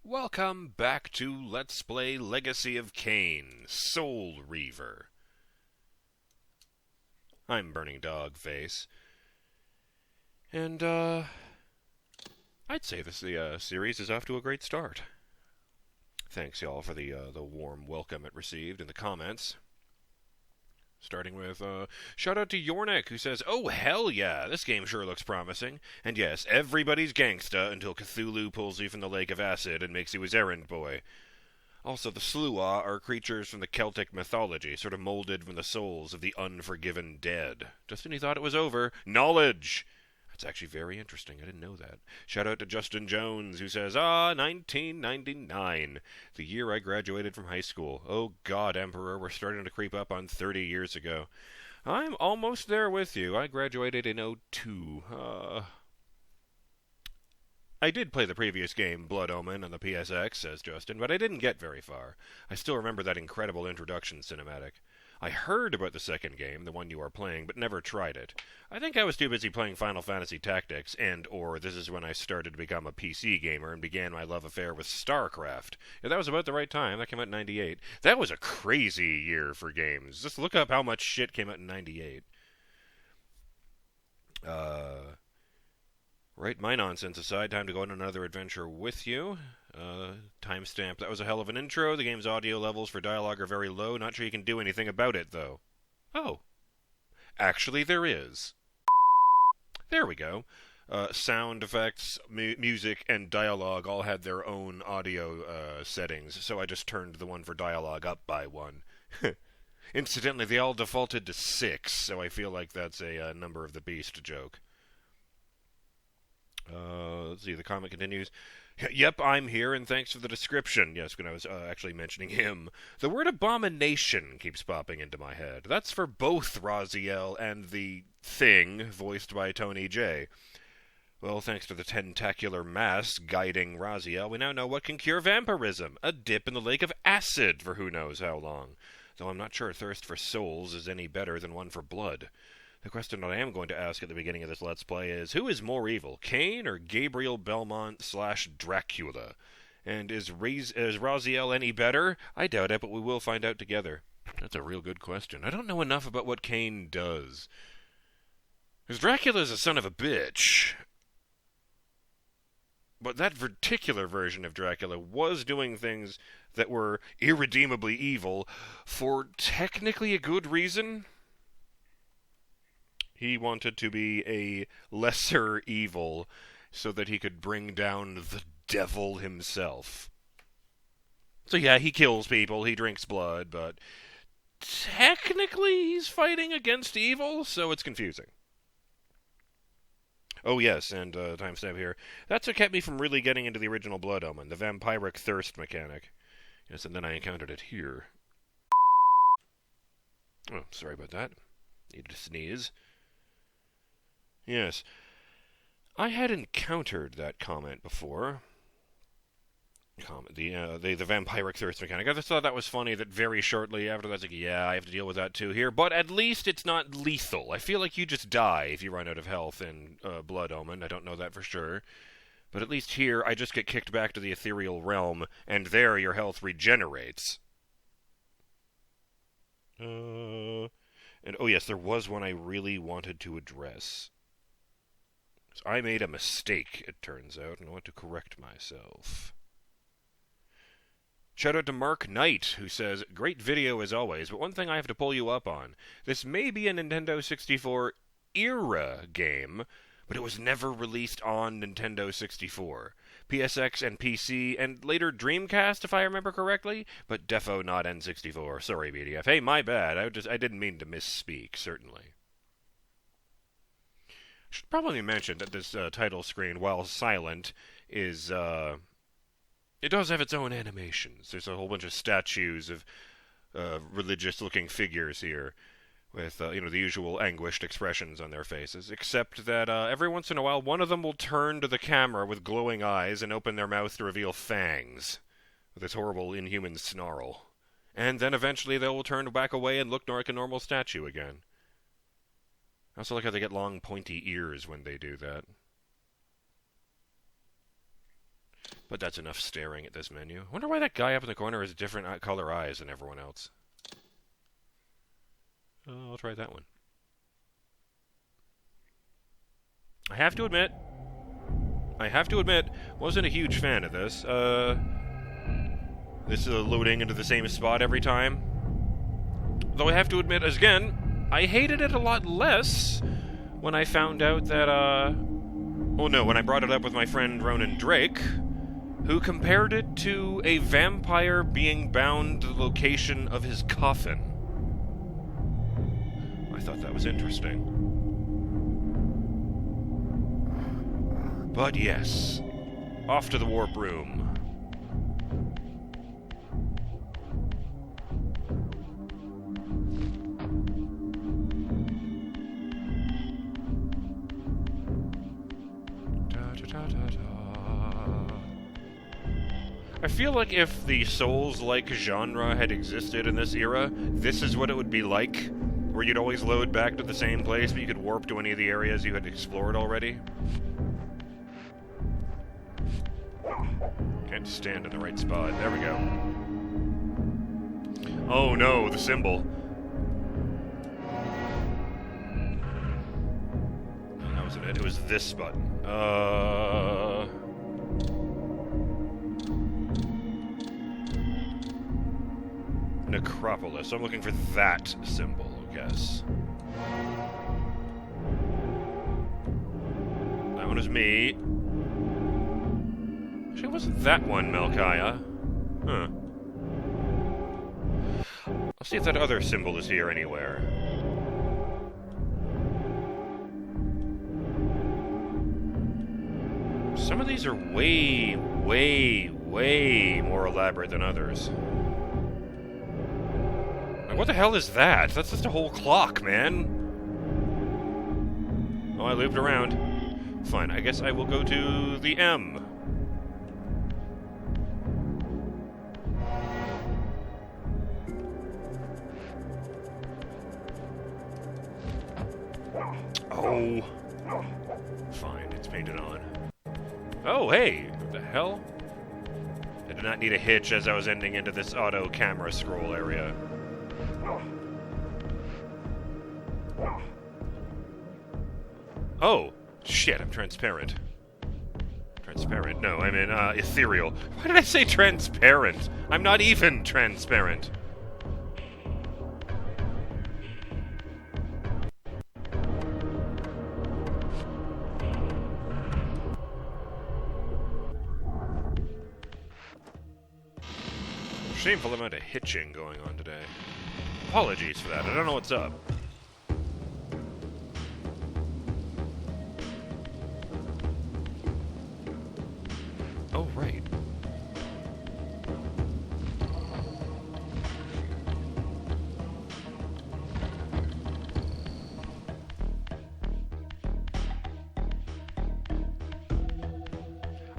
Welcome back to Let's Play Legacy of Kain, Soul Reaver. I'm BurningDogFace, and I'd say this series is off to a great start. Thanks y'all for the warm welcome it received in the comments. Starting with, shout out to Yornik, who says, "Oh, hell yeah, this game sure looks promising. And yes, everybody's gangsta until Cthulhu pulls you from the lake of acid and makes you his errand boy. Also, the Sluagh are creatures from the Celtic mythology, sort of molded from the souls of the unforgiven dead. Just when you thought it was over, knowledge! That's actually very interesting. I didn't know that. Shout out to Justin Jones, who says, 1999, the year I graduated from high school. Oh God, Emperor, we're starting to creep up on 30 years ago. I'm almost there with you. I graduated in '02. I did play the previous game, Blood Omen, on the PSX, says Justin, but I didn't get very far. I still remember that incredible introduction cinematic. I heard about the second game, the one you are playing, but never tried it. I think I was too busy playing Final Fantasy Tactics, or this is when I started to become a PC gamer and began my love affair with StarCraft. Yeah, that was about the right time. That came out in '98. That was a crazy year for games. Just look up how much shit came out in '98. Right, my nonsense aside, time to go on another adventure with you. Timestamp. That was a hell of an intro. The game's audio levels for dialogue are very low. Not sure you can do anything about it, though. Oh. Actually, there is. There we go. Sound effects, music, and dialogue all had their own audio settings, so I just turned the one for dialogue up by one. Incidentally, they all defaulted to 6, so I feel like that's a number of the beast joke. Let's see, the comment continues. Yep, I'm here, and thanks for the description. Yes, when I was actually mentioning him. The word abomination keeps popping into my head. That's for both Brazier and the Thing, voiced by Tony J. Well, thanks to the tentacular mass guiding Brazier, we now know what can cure vampirism. A dip in the lake of acid for who knows how long. Though I'm not sure thirst for souls is any better than one for blood. The question that I am going to ask at the beginning of this Let's Play is, who is more evil, Kain or Gabriel Belmont / Dracula? And is Raziel any better? I doubt it, but we will find out together. That's a real good question. I don't know enough about what Kain does. Because Dracula's a son of a bitch. But that particular version of Dracula was doing things that were irredeemably evil for technically a good reason. He wanted to be a lesser evil so that he could bring down the devil himself. So yeah, he kills people, he drinks blood, but technically he's fighting against evil, so it's confusing. Oh yes, and timestamp here. That's what kept me from really getting into the original Blood Omen, the vampiric thirst mechanic. Yes, and then I encountered it here. Oh, sorry about that. Needed to sneeze. Yes, I had encountered that comment before. The vampiric thirst mechanic. I just thought that was funny that very shortly after that's like, yeah, I have to deal with that too here. But at least it's not lethal. I feel like you just die if you run out of health in Blood Omen. I don't know that for sure. But at least here, I just get kicked back to the ethereal realm, and there your health regenerates. And oh yes, there was one I really wanted to address. I made a mistake, it turns out, and I want to correct myself. Shout out to Mark Knight, who says, great video as always, but one thing I have to pull you up on. This may be a Nintendo 64 era game, but it was never released on Nintendo 64. PSX and PC, and later Dreamcast, if I remember correctly, but defo not N64. Sorry, BDF. Hey, my bad. I didn't mean to misspeak, certainly. Should probably mention that this title screen, while silent, is it does have its own animations. There's a whole bunch of statues of religious-looking figures here, with the usual anguished expressions on their faces. Except that every once in a while, one of them will turn to the camera with glowing eyes and open their mouth to reveal fangs, with this horrible, inhuman snarl. And then eventually they will turn back away and look like a normal statue again. I also like how they get long, pointy ears when they do that. But that's enough staring at this menu. I wonder why that guy up in the corner has different color eyes than everyone else. I'll try that one. I have to admit, wasn't a huge fan of this. This is loading into the same spot every time. Though I have to admit, as again, I hated it a lot less when I found out that, when I brought it up with my friend Ronan Drake, who compared it to a vampire being bound to the location of his coffin. I thought that was interesting. But yes, off to the warp room. I feel like if the Souls-like genre had existed in this era, this is what it would be like, where you'd always load back to the same place, but you could warp to any of the areas you had explored already. Can't stand in the right spot. There we go. Oh no, the symbol. No, that wasn't it. It was this button. Necropolis. I'm looking for that symbol, I guess. That one is me. Actually, it wasn't that one, Melchiah. Huh. I'll see if that other symbol is here anywhere. Some of these are way, way, way more elaborate than others. What the hell is that? That's just a whole clock, man. Oh, I looped around. Fine, I guess I will go to the M. Oh. Fine, it's painted on. Oh, hey! What the hell? I did not need a hitch as I was ending into this auto camera scroll area. Oh, shit, I'm transparent. Transparent? No, I mean, ethereal. Why did I say transparent? I'm not even transparent. Shameful amount of hitching going on today. Apologies for that, I don't know what's up. Oh, right.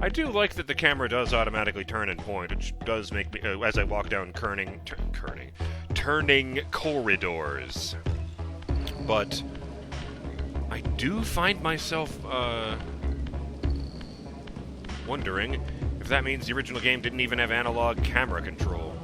I do like that the camera does automatically turn and point, which does make me, as I walk down turning corridors. But I do find myself, wondering if that means the original game didn't even have analog camera control.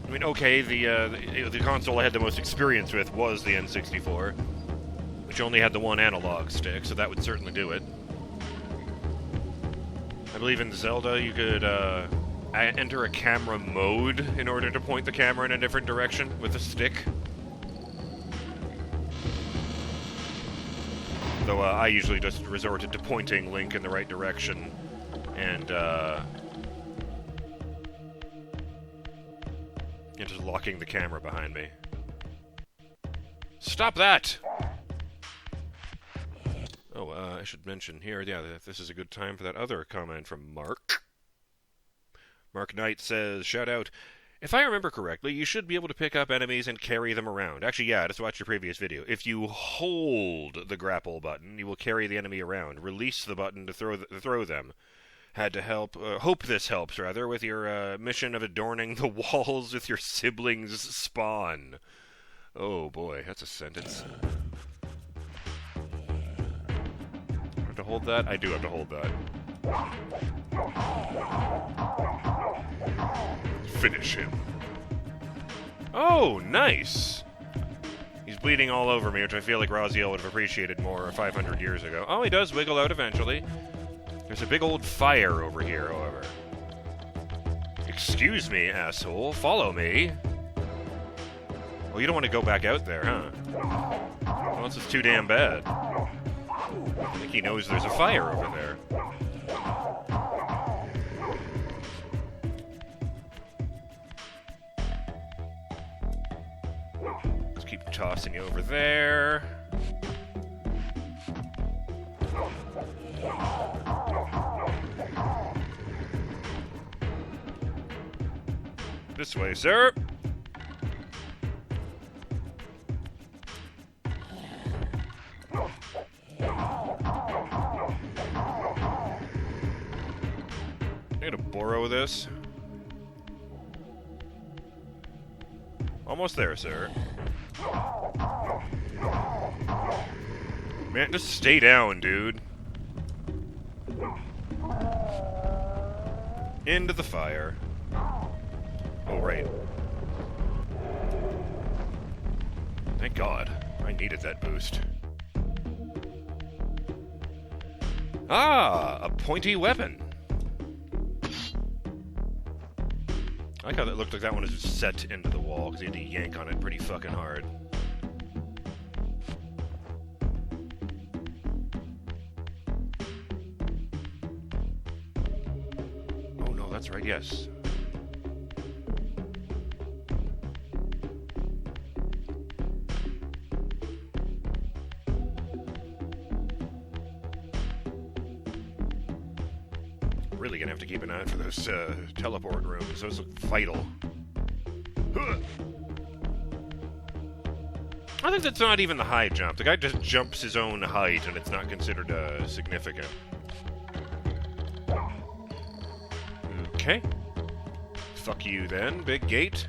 I mean, okay, the console I had the most experience with was the N64, which only had the one analog stick, so that would certainly do it. I believe in Zelda you could enter a camera mode in order to point the camera in a different direction with a stick. Though I usually just resorted to pointing Link in the right direction and just locking the camera behind me. Stop that! Oh, I should mention here, yeah, this is a good time for that other comment from Mark. Mark Knight says, shout out, if I remember correctly, you should be able to pick up enemies and carry them around. Actually, yeah, just watch your previous video. If you hold the grapple button, you will carry the enemy around. Release the button to throw them. Had to hope this helps, rather, with your mission of adorning the walls with your siblings' spawn. Oh boy, that's a sentence. hold that? I do have to hold that. Finish him. Oh, nice! He's bleeding all over me, which I feel like Brazier would have appreciated more 500 years ago. Oh, he does wiggle out eventually. There's a big old fire over here, however. Excuse me, asshole. Follow me. Well, you don't want to go back out there, huh? Well, this is too damn bad. I think he knows there's a fire over there. Let's keep tossing you over there. This way, sir. I gotta borrow this. Almost there, sir. Man, just stay down, dude. Into the fire. Oh, right. Thank God. I needed that boost. Ah! A pointy weapon! I like how that looked like that one was just set into the wall, because he had to yank on it pretty fucking hard. Oh no, that's right, yes. Really gonna have to keep an eye out for those teleport rooms. Those look vital. I think that's not even the high jump. The guy just jumps his own height, and it's not considered significant. Okay. Fuck you then, big gate.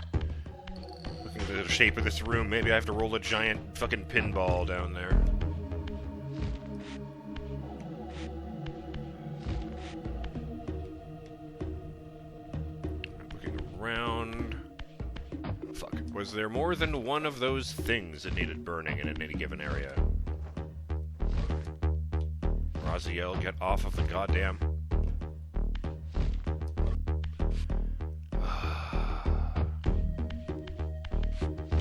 Looking at the shape of this room, maybe I have to roll a giant fucking pinball down there. Was there more than one of those things that needed burning in any given area? Brazier, get off of the goddamn...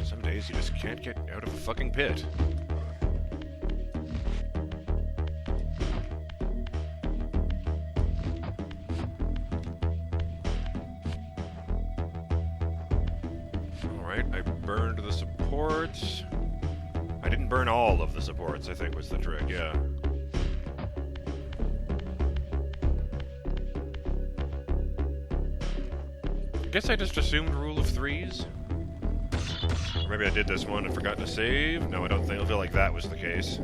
Some days you just can't get out of a fucking pit. I burned the supports. I didn't burn all of the supports, I think was the trick, yeah. I guess I just assumed rule of threes. Or maybe I did this one and forgot to save. No, I don't think. I feel like that was the case.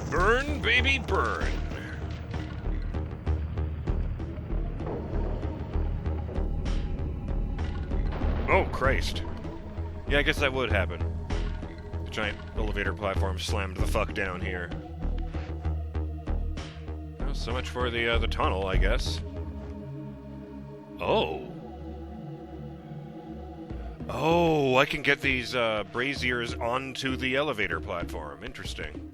Burn, baby, burn! Oh, Christ. Yeah, I guess that would happen. The giant elevator platform slammed the fuck down here. Well, so much for the tunnel, I guess. Oh. Oh, I can get these braziers onto the elevator platform. Interesting.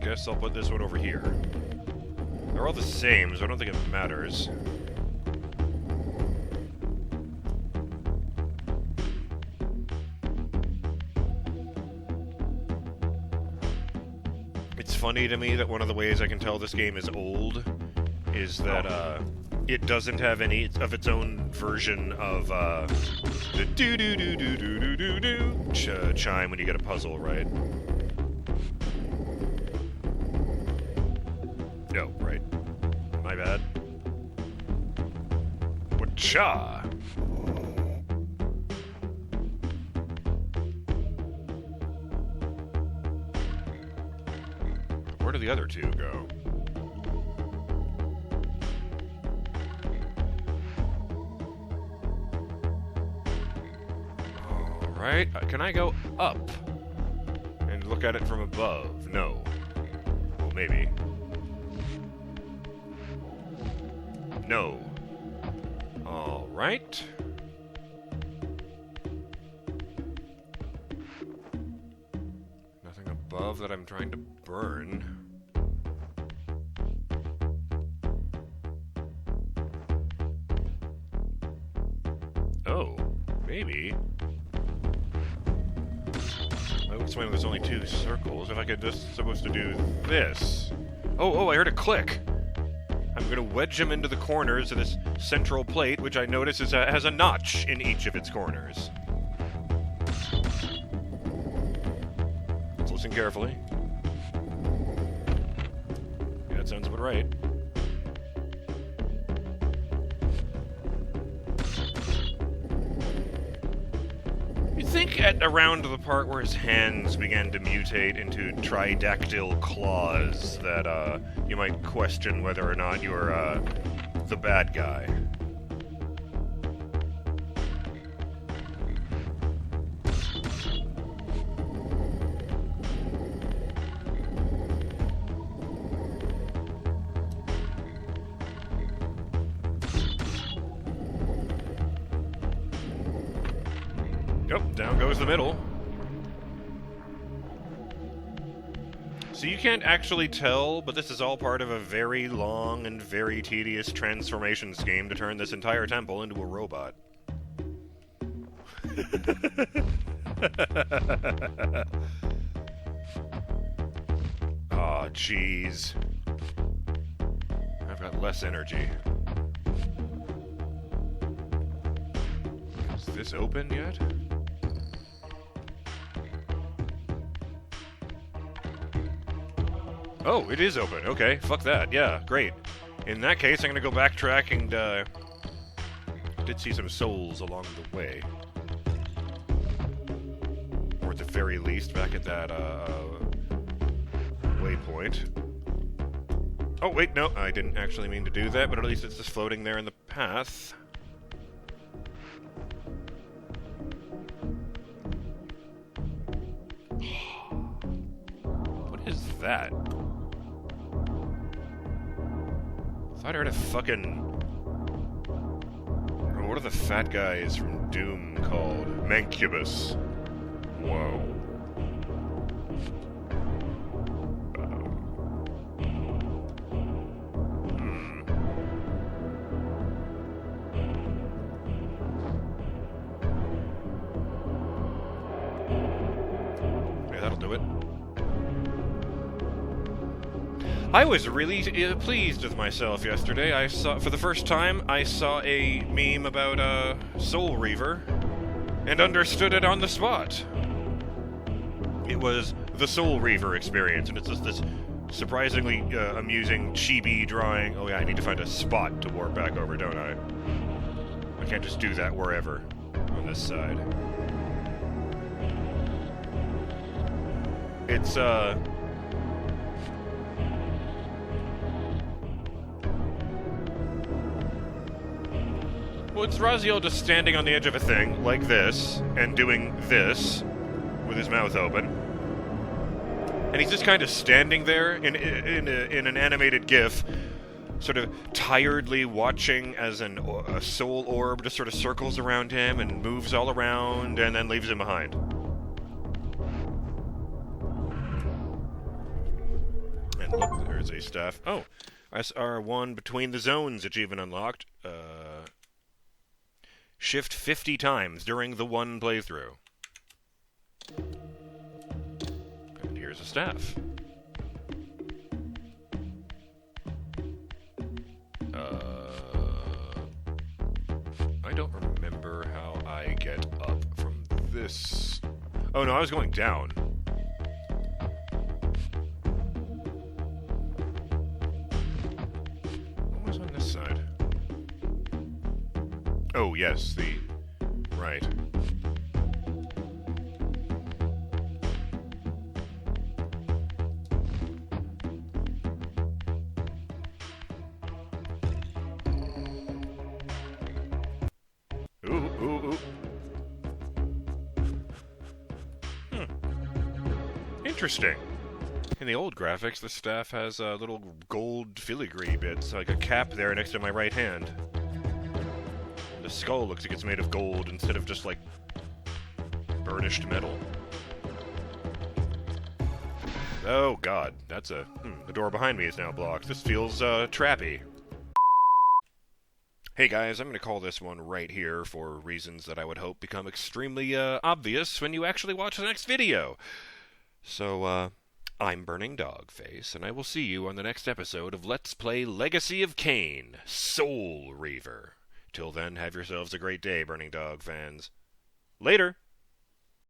Guess I'll put this one over here. They're all the same, so I don't think it matters. It's funny to me that one of the ways I can tell this game is old is that it doesn't have any of its own version of the do-do-do-do-do-do-do-do chime when you get a puzzle, right? No, right. My bad. Wacha! Where where do the other two go? Alright, can I go up and look at it from above? No. Well, maybe. No. Alright. Nothing above that I'm trying to burn. Oh, maybe. That would explain there's only 2 circles. If I could just supposed to do this. Oh, I heard a click. I'm going to wedge him into the corners of this central plate, which I notice has a notch in each of its corners. Let's listen carefully. Yeah, that sounds about right. You think at around the part where his hands began to mutate into tridactyl claws that you might question whether or not you're the bad guy. Yep, down goes the middle. So you can't actually tell, but this is all part of a very long and very tedious transformation scheme to turn this entire temple into a robot. Aw, jeez. I've got less energy. Is this open yet? Oh, it is open. Okay, fuck that. Yeah, great. In that case, I'm gonna go backtrack and, did see some souls along the way. Or at the very least, back at that, waypoint. Oh, wait, no, I didn't actually mean to do that, but at least it's just floating there in the path. What is that? I thought I heard a fucking... Oh, what are the fat guys from Doom called? Mancubus. Whoa. Yeah, that'll do it. I was really pleased with myself yesterday. I saw, for the first time, I saw a meme about Soul Reaver and understood it on the spot. It was the Soul Reaver experience, and it's just this surprisingly amusing chibi drawing. Oh yeah, I need to find a spot to warp back over, don't I? I can't just do that wherever on this side. It's well, it's Brazier just standing on the edge of a thing, like this, and doing this, with his mouth open. And he's just kind of standing there in an animated GIF, sort of tiredly watching as a soul orb just sort of circles around him and moves all around and then leaves him behind. And look, there's a staff. Oh, SR1 Between the Zones achievement unlocked. Shift 50 times during the one playthrough. And here's a staff. I don't remember how I get up from this. Oh no, I was going down. What was on this side? Oh, yes, the... right. Ooh, ooh, ooh. Interesting. In the old graphics, the staff has little gold filigree bits, like a cap there next to my right hand. The skull looks like it's made of gold instead of just, like, burnished metal. Oh, God. That's a... the door behind me is now blocked. This feels, trappy. Hey, guys, I'm going to call this one right here for reasons that I would hope become extremely, obvious when you actually watch the next video. So, I'm BurningDogFace, and I will see you on the next episode of Let's Play Legacy of Kain, Soul Reaver. Till then, have yourselves a great day, Burning Dog fans. Later!